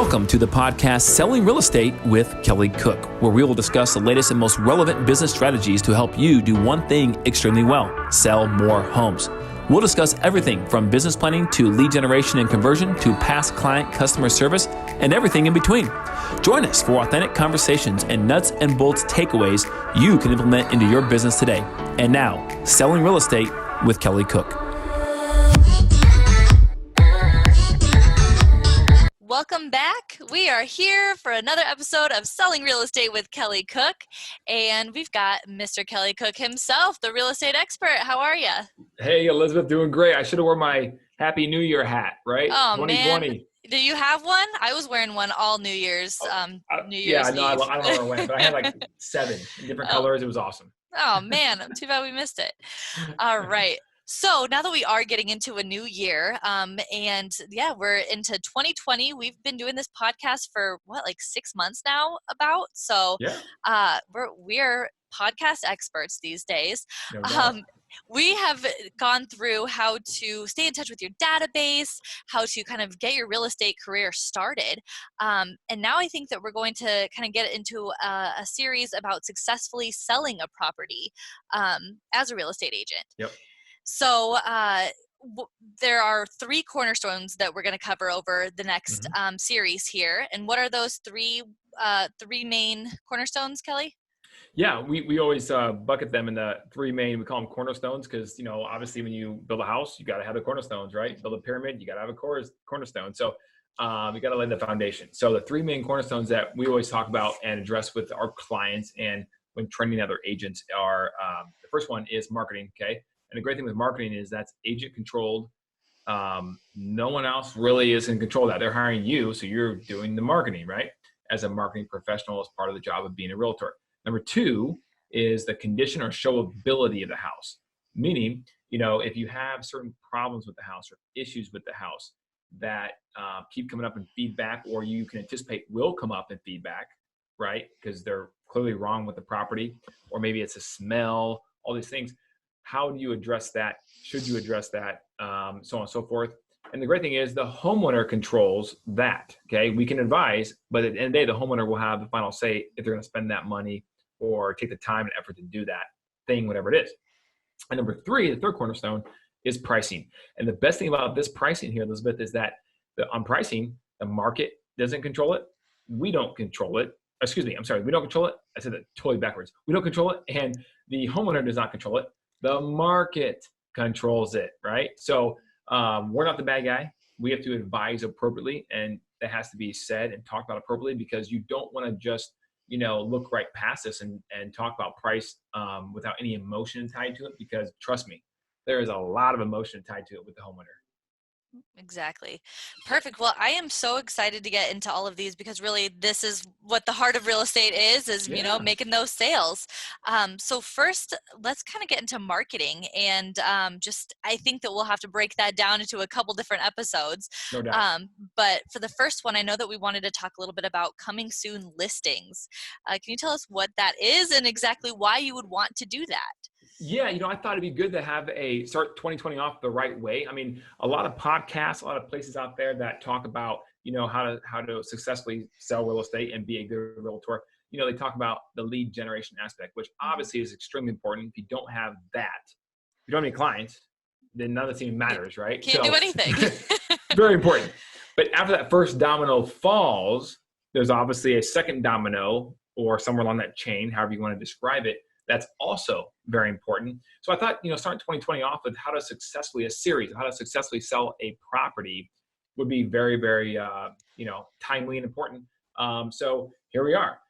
Welcome to the podcast Selling Real Estate with Kelly Cook, where we will discuss the latest and most relevant business strategies to help you do one thing extremely well: sell more homes. We'll discuss everything from business planning to lead generation and conversion to past client customer service and everything in between. Join us for authentic conversations and nuts and bolts takeaways you can implement into your business today. And now, Selling Real Estate with Kelly Cook. Welcome back. We are here for another episode of Selling Real Estate with Kelly Cook, and we've got Mr. Kelly Cook himself, the real estate expert. How are you? Hey, Elizabeth, doing great. I should have worn my Happy New Year hat, right? Oh, 2020. man. Do you have one? I was wearing one all New Year's. New Year's Yeah, no, I Eve. don't know where it went, but I had like 7 different colors. It was awesome. Oh, man. Too bad we missed it. All right. So now that we are getting into a new year, and yeah, we're into 2020. We've been doing this podcast for like 6 months now about. So Yeah. we're podcast experts these days. No doubt. We have gone through how to stay in touch with your database, how to kind of get your real estate career started. And now I think that we're going to kind of get into a series about successfully selling a property as a real estate agent. Yep. So there are 3 cornerstones that we're going to cover over the next series here. And what are those three main cornerstones, Kelly? Yeah, we always bucket them in the 3 main, we call them cornerstones because, you know, obviously when you build a house, you got to have the cornerstones, right? Build a pyramid, you got to have a cornerstone. So you got to lay the foundation. So the 3 main cornerstones that we always talk about and address with our clients and when training other agents are, the first one is marketing, okay? And the great thing with marketing is that's agent controlled. No one else really is in control of that. They're hiring you, so you're doing the marketing, right? As a marketing professional, as part of the job of being a realtor. Number 2 is the condition or showability of the house. Meaning, you know, if you have certain problems with the house or issues with the house that keep coming up in feedback, or you can anticipate will come up in feedback, right? Because they're clearly wrong with the property, or maybe it's a smell, all these things. How do you address that? Should you address that? So on and so forth. And the great thing is the homeowner controls that, okay? We can advise, but at the end of the day, the homeowner will have the final say if they're gonna spend that money or take the time and effort to do that thing, whatever it is. And number 3, the third cornerstone, is pricing. And the best thing about this pricing here, Elizabeth, is that on pricing, the market doesn't control it. We don't control it. Excuse me, I'm sorry, we don't control it. I said that totally backwards. We don't control it, and the homeowner does not control it. The market controls it, right? So we're not the bad guy. We have to advise appropriately, and that has to be said and talked about appropriately, because you don't want to just, you know, look right past this and talk about price without any emotion tied to it, because trust me, there is a lot of emotion tied to it with the homeowner. Exactly. Perfect. Well, I am so excited to get into all of these because really this is what the heart of real estate is, you know, making those sales. So first, let's kind of get into marketing, and I think that we'll have to break that down into a couple different episodes. No doubt. But for the first one, I know that we wanted to talk a little bit about coming soon listings. Can you tell us what that is and exactly why you would want to do that? Yeah, you know, I thought it'd be good to have start 2020 off the right way. I mean, a lot of podcasts, a lot of places out there that talk about, you know, how to successfully sell real estate and be a good realtor. You know, they talk about the lead generation aspect, which obviously is extremely important. If you don't have that, if you don't have any clients, then none of this even matters, right? Can't do anything. Very important. But after that first domino falls, there's obviously a second domino or somewhere along that chain, however you want to describe it. That's also very important. So I thought, you know, starting 2020 off with how to successfully sell a property would be very, very, you know, timely and important. So here we are.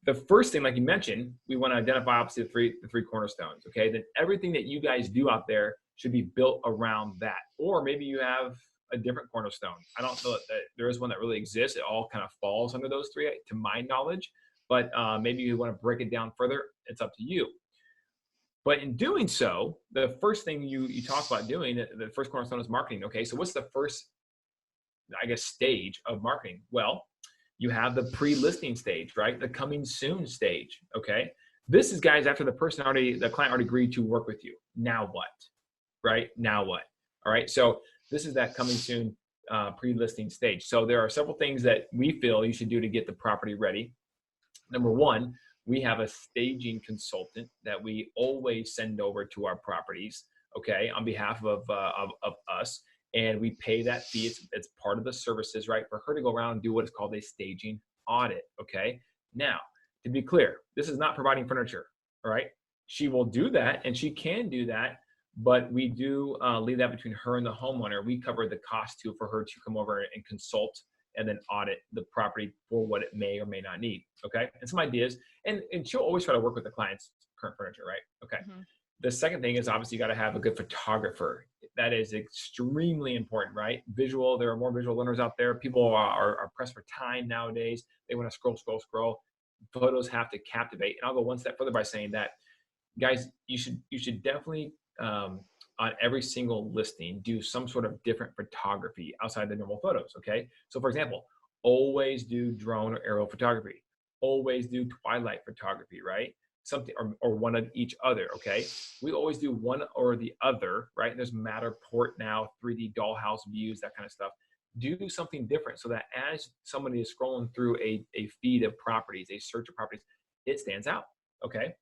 The first thing, like you mentioned, we want to identify obviously the three cornerstones. Okay, then everything that you guys do out there should be built around that. Or maybe you have a different cornerstone. I don't know that there is one that really exists. It all kind of falls under those 3, to my knowledge. But maybe you want to break it down further. It's up to you. But in doing so, the first thing you talk about doing, the first cornerstone is marketing. Okay, so what's the first, I guess, stage of marketing? Well, you have the pre-listing stage, right? The coming soon stage. Okay, this is, guys, after the client already agreed to work with you. Now what? Right? Now what? All right. So this is that coming soon pre-listing stage. So there are several things that we feel you should do to get the property ready. Number one, we have a staging consultant that we always send over to our properties, okay, on behalf of us. And we pay that fee. It's part of the services, right, for her to go around and do what is called a staging audit, okay? Now, to be clear, this is not providing furniture, all right? She will do that, and she can do that, but we do leave that between her and the homeowner. We cover the cost too for her to come over and consult and then audit the property for what it may or may not need, okay? And some ideas, and she'll always try to work with the client's current furniture, right? Okay. The second thing is obviously you got to have a good photographer. That is extremely important, right? Visual, there are more visual learners out there. People are pressed for time nowadays. They want to scroll. Photos have to captivate. And I'll go one step further by saying that, guys, you should definitely, on every single listing, do some sort of different photography outside the normal photos, okay? So for example, always do drone or aerial photography. Always do twilight photography, right? Something, or one of each other, okay? We always do one or the other, right? There's Matterport now, 3D dollhouse views, that kind of stuff. Do something different so that as somebody is scrolling through a feed of properties, a search of properties, it stands out, okay?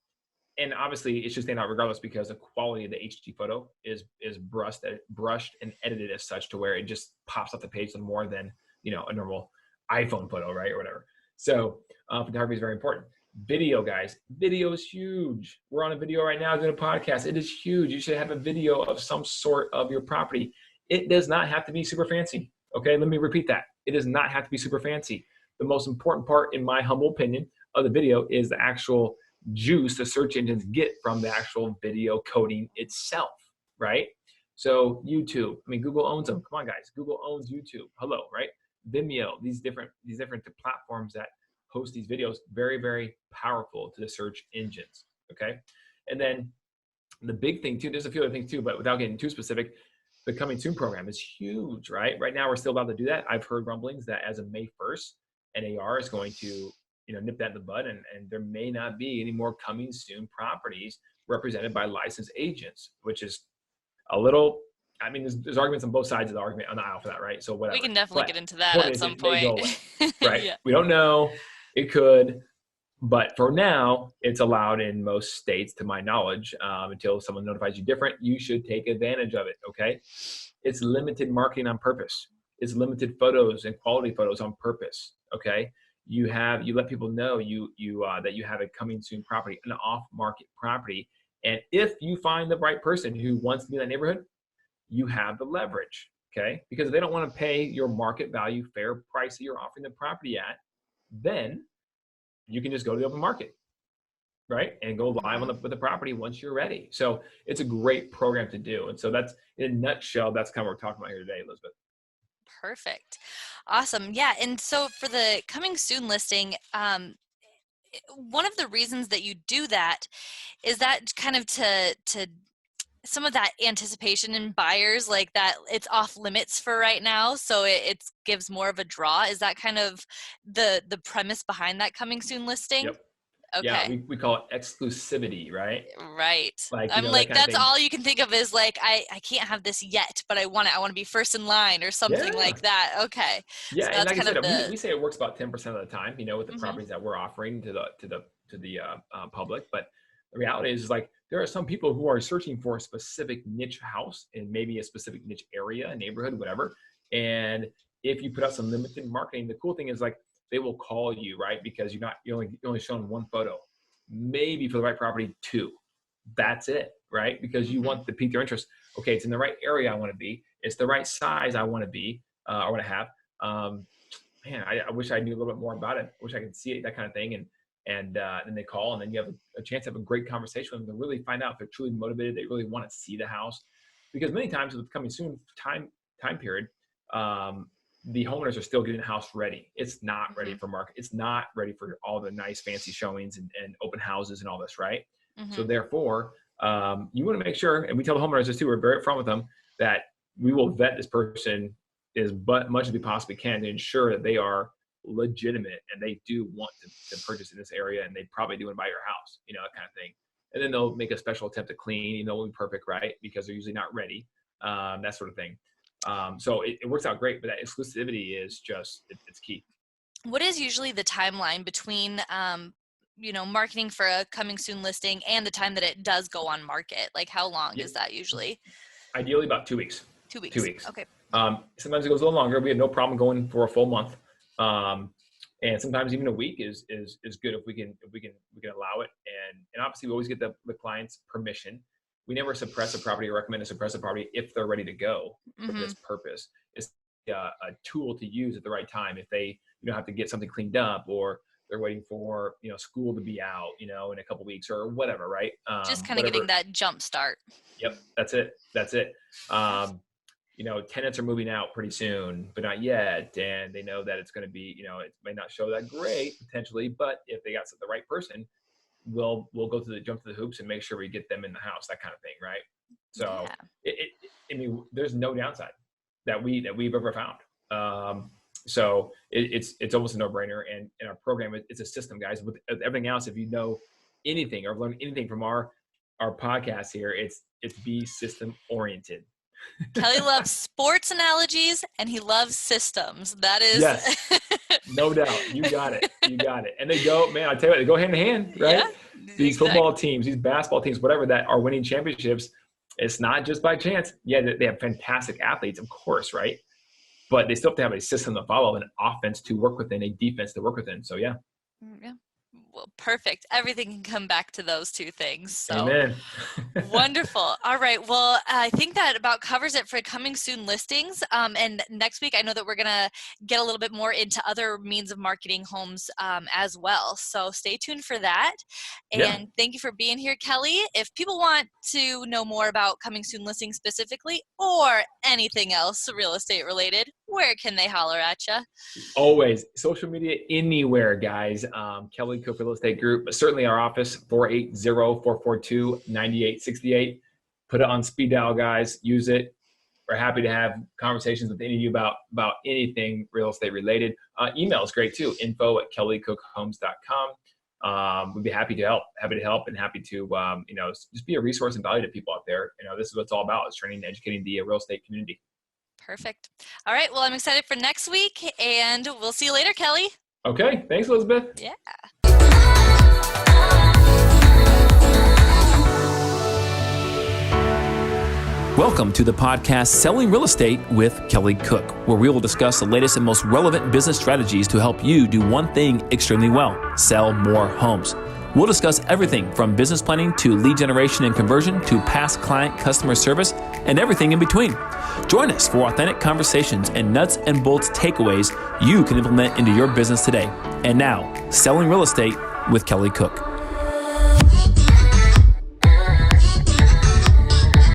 And obviously it should stand out regardless because the quality of the HD photo is brushed and edited as such to where it just pops off the page more than, you know, a normal iPhone photo, right, or whatever. So photography is very important. Video, guys, video is huge. We're on a video right now doing a podcast. It is huge. You should have a video of some sort of your property. It does not have to be super fancy, okay? Let me repeat that. It does not have to be super fancy. The most important part, in my humble opinion, of the video is the actual juice the search engines get from the actual video coding itself, right? So YouTube, I mean, Google owns them. Come on, guys. Google owns YouTube. Hello, right? Vimeo, these different platforms that host these videos, very, very powerful to the search engines, okay? And then the big thing too, there's a few other things too, but without getting too specific, the Coming Soon program is huge, right? Right now, we're still about to do that. I've heard rumblings that as of May 1st, NAR is going to, you know, nip that in the bud, and there may not be any more Coming Soon properties represented by licensed agents, which is a little, I mean, there's arguments on both sides of the argument on the aisle for that, right? So whatever. We can definitely get into that at some point. May go away, right? Yeah. We don't know. It could, but for now, it's allowed in most states, to my knowledge, until someone notifies you different. You should take advantage of it, okay? It's limited marketing on purpose. It's limited photos and quality photos on purpose, okay? You let people know that you have a Coming Soon property, an off-market property, and if you find the right person who wants to be in that neighborhood, you have the leverage, okay? Because if they don't want to pay your market value, fair price that you're offering the property at, then you can just go to the open market, right? And go live with the property once you're ready. So it's a great program to do. And so that's, in a nutshell, that's kind of what we're talking about here today, Elizabeth. Perfect. Awesome. Yeah. And so for the Coming Soon listing, one of the reasons that you do that is that kind of to some of that anticipation in buyers, like that it's off limits for right now, so it gives more of a draw. Is that kind of the premise behind that Coming Soon listing? Yep. Okay. Yeah, we call it exclusivity, right? Right. Like, I'm like, that's all you can think of is like, I can't have this yet, but I want it. I want to be first in line or something like that. Okay. Yeah, so and like I said, the... we say it works about 10% of the time, you know, with the properties that we're offering to the public. But the reality is like, there are some people who are searching for a specific niche house in maybe a specific niche area, neighborhood, whatever. And if you put out some limited marketing, the cool thing is like, they will call you, right? Because you're only showing one photo, maybe for the right property, two. That's it, right? Because you want to pique their interest. Okay, it's in the right area I want to be. It's the right size I want to be, or want to have. Man, I wish I knew a little bit more about it. I wish I could see it, that kind of thing. And then they call, and then you have a chance to have a great conversation with them to really find out if they're truly motivated. They really want to see the house, because many times with Coming Soon time period, the homeowners are still getting the house ready. It's not ready for market. It's not ready for all the nice fancy showings and open houses and all this, right? So therefore, you want to make sure, and we tell the homeowners this too, we're very upfront with them, that we will vet this person as much as we possibly can to ensure that they are legitimate and they do want to purchase in this area, and they probably do want to buy your house, you know, that kind of thing. And then they'll make a special attempt to clean, you know, won't be perfect, right? Because they're usually not ready, that sort of thing. So it works out great, but that exclusivity is just, it's key. What is usually the timeline between, marketing for a coming soon listing and the time that it does go on market? Like how long is that usually? Ideally about 2 weeks. 2 weeks. 2 weeks. Okay. Sometimes it goes a little longer. We have no problem going for a full month. And sometimes even a week is good if we can allow it. And obviously we always get the client's permission. We never suppress a property or recommend to suppress a property if they're ready to go for this purpose. It's a tool to use at the right time. If they have to get something cleaned up, or they're waiting for school to be out in a couple weeks or whatever, right? Just kind of getting that jump start. Yep, that's it. Tenants are moving out pretty soon, but not yet, and they know that it's going to be, it may not show that great potentially, but if they got the right person, we'll go jump through the hoops and make sure we get them in the house, that kind of thing, right? So there's no downside that we've ever found. So it's almost a no-brainer, and in our program, it's a system, guys. With everything else, if you know anything or learn anything from our podcast here, it's be system oriented. Kelly loves sports analogies and he loves systems. That is, yes, no doubt. You got it. And they go, man, I tell you what, they go hand in hand, right? Yeah, these football teams, these basketball teams, whatever, that are winning championships, it's not just by chance. Yeah, they have fantastic athletes, of course, right? But they still have to have a system to follow, an offense to work within, a defense to work within. So yeah. Yeah. Well, perfect. Everything can come back to those two things. So amen. Wonderful. All right. Well, I think that about covers it for coming soon listings. And next week, I know that we're going to get a little bit more into other means of marketing homes as well. So stay tuned for that. And thank you for being here, Kelly. If people want to know more about coming soon listings specifically, or anything else real estate related, where can they holler at you? Always social media, anywhere, guys. Kelly Cook Real Estate Group, but certainly our office, 480-442-9868. Put it on speed dial, guys. Use it. We're happy to have conversations with any of you about anything real estate related. Email is great too. info@kellycookhomes.com. We'd be happy to help, and happy to just be a resource and value to people out there. This is what it's all about, is training and educating the real estate community. Perfect. All right. Well, I'm excited for next week, and we'll see you later, Kelly. Okay. Thanks, Elizabeth. Yeah. Welcome to the podcast Selling Real Estate with Kelly Cook, where we will discuss the latest and most relevant business strategies to help you do one thing extremely well: sell more homes. We'll discuss everything from business planning to lead generation and conversion to past client customer service and everything in between. Join us for authentic conversations and nuts and bolts takeaways you can implement into your business today. And now, Selling Real Estate with Kelly Cook.